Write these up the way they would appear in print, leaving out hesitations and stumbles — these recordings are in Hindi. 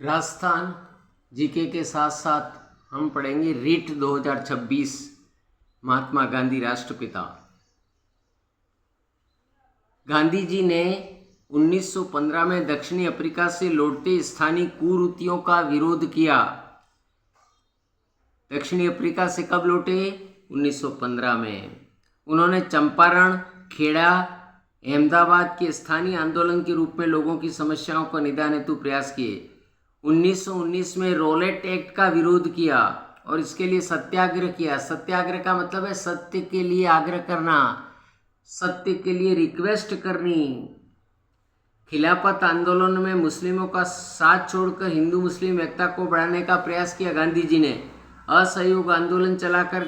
राजस्थान जीके के साथ साथ हम पढ़ेंगे रीट 2026 महात्मा गांधी राष्ट्रपिता। गांधी जी ने 1915 में दक्षिणी अफ्रीका से लौटते स्थानीय कुरीतियों का विरोध किया। दक्षिणी अफ्रीका से कब लौटे? 1915 में। उन्होंने चंपारण, खेड़ा, अहमदाबाद के स्थानीय आंदोलन के रूप में लोगों की समस्याओं का निदान हेतु प्रयास किए। 1919 में रोलेट एक्ट का विरोध किया और इसके लिए सत्याग्रह किया। सत्याग्रह का मतलब है सत्य के लिए आग्रह करना, सत्य के लिए रिक्वेस्ट करनी। खिलाफत आंदोलन में मुस्लिमों का साथ छोड़कर हिंदू मुस्लिम एकता को बढ़ाने का प्रयास किया। गांधी जी ने असहयोग आंदोलन चलाकर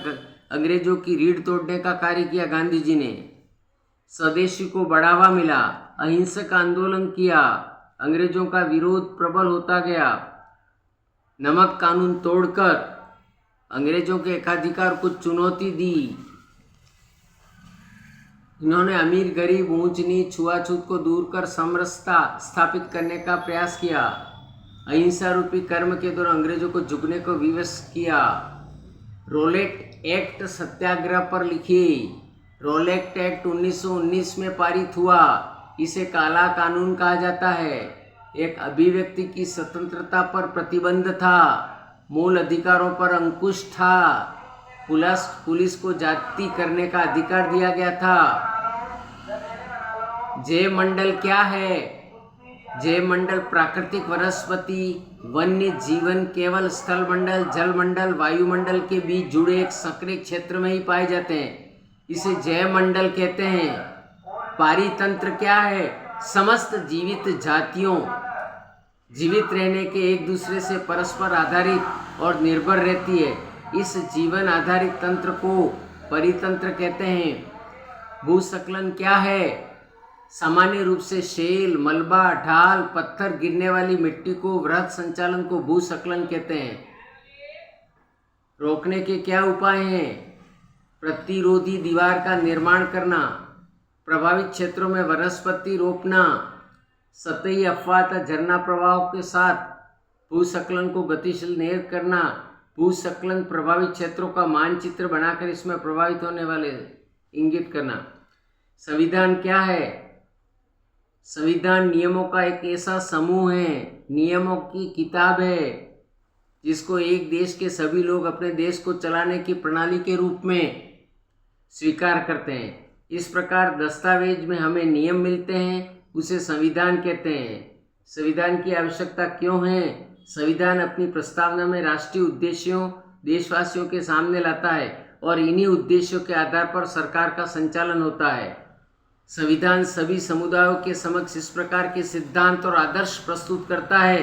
अंग्रेजों की रीढ़ तोड़ने का कार्य किया। गांधी जी ने स्वदेशी को बढ़ावा मिला, अहिंसक आंदोलन किया, अंग्रेजों का विरोध प्रबल होता गया। नमक कानून तोड़कर अंग्रेजों के एकाधिकार को चुनौती दी। इन्होंने अमीर गरीब, ऊंच नीच, छुआछूत को दूर कर समरसता स्थापित करने का प्रयास किया। अहिंसा रूपी कर्म के द्वारा अंग्रेजों को झुकने को विवश किया। रोलेट एक्ट सत्याग्रह पर लिखी। रोलेट एक्ट 1919 में पारित हुआ। इसे काला कानून कहा जाता है। एक अभिव्यक्ति की स्वतंत्रता पर प्रतिबंध था, मूल अधिकारों पर अंकुश था, पुलिस को जाति करने का अधिकार दिया गया था। जैव मंडल क्या है? जैव मंडल प्राकृतिक वनस्पति, वन्य जीवन केवल स्थल मंडल, जल मंडल, वायुमंडल के बीच जुड़े एक सक्रिय क्षेत्र में ही पाए जाते हैं। इसे जैव मंडल कहते हैं। पारितंत्र क्या है? समस्त जीवित जातियों जीवित रहने के एक दूसरे से परस्पर आधारित और निर्भर रहती है। इस जीवन आधारित तंत्र को परितंत्र कहते हैं। भूस्खलन क्या है? सामान्य रूप से शेल, मलबा, ढाल, पत्थर गिरने वाली मिट्टी को वृहद संचालन को भूस्खलन कहते हैं। रोकने के क्या उपाय हैं? प्रतिरोधी दीवार का निर्माण करना, प्रभावित क्षेत्रों में वनस्पति रोपना, सतही अपवाह झरना प्रवाह के साथ भूस्खलन को गतिशील नहर करना, भूस्खलन प्रभावित क्षेत्रों का मानचित्र बनाकर इसमें प्रभावित होने वाले इंगित करना। संविधान क्या है? संविधान नियमों का एक ऐसा समूह है, नियमों की किताब है, जिसको एक देश के सभी लोग अपने देश को चलाने की प्रणाली के रूप में स्वीकार करते हैं। इस प्रकार दस्तावेज में हमें नियम मिलते हैं, उसे संविधान कहते हैं। संविधान की आवश्यकता क्यों है? संविधान अपनी प्रस्तावना में राष्ट्रीय उद्देश्यों देशवासियों के सामने लाता है और इन्हीं उद्देश्यों के आधार पर सरकार का संचालन होता है। संविधान सभी समुदायों के समक्ष इस प्रकार के सिद्धांत और आदर्श प्रस्तुत करता है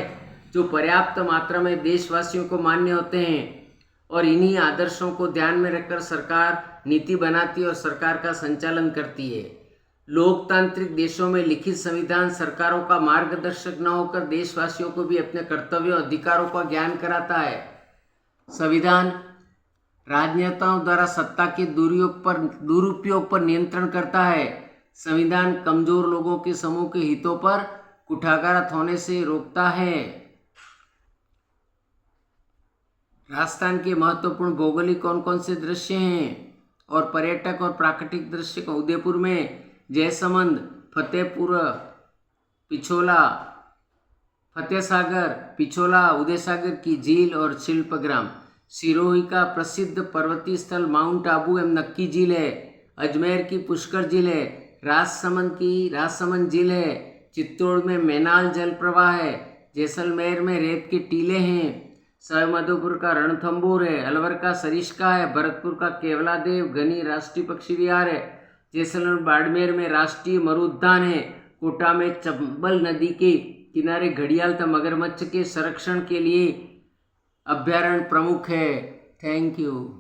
जो पर्याप्त मात्रा में देशवासियों को मान्य होते हैं, और इन्हीं आदर्शों को ध्यान में रखकर सरकार नीति बनाती है और सरकार का संचालन करती है। लोकतांत्रिक देशों में लिखित संविधान सरकारों का मार्गदर्शक न होकर देशवासियों को भी अपने कर्तव्यों और अधिकारों का ज्ञान कराता है। संविधान राजनेताओं द्वारा सत्ता के दुरुपयोग पर नियंत्रण करता है। संविधान कमजोर लोगों के समूह के हितों पर कुठाराघात होने से रोकता है। राजस्थान के महत्वपूर्ण भौगोलिक कौन कौन से दृश्य हैं और पर्यटक और प्राकृतिक दृश्य को? उदयपुर में जयसमंद, फतेहपुर, पिछोला, फतेहसागर, पिछोला, उदयसागर की झील और शिल्पग्राम। सिरोही का प्रसिद्ध पर्वतीय स्थल माउंट आबू एवं नक्की झील है। अजमेर की पुष्कर झील है। राजसमंद की राजसमंद झील है। चित्तौड़ में मैनाल जल प्रवाह है। जैसलमेर में रेत के टीले हैं। सवाईमाधोपुर का रणथंभौर है। अलवर का सरिस्का है। भरतपुर का केवलादेव गनी राष्ट्रीय पक्षी विहार है। जैसलमेर बाड़मेर में राष्ट्रीय मरुद्यान है। कोटा में चंबल नदी के किनारे घड़ियाल तथा मगरमच्छ के संरक्षण के लिए अभ्यारण्य प्रमुख है। Thank you.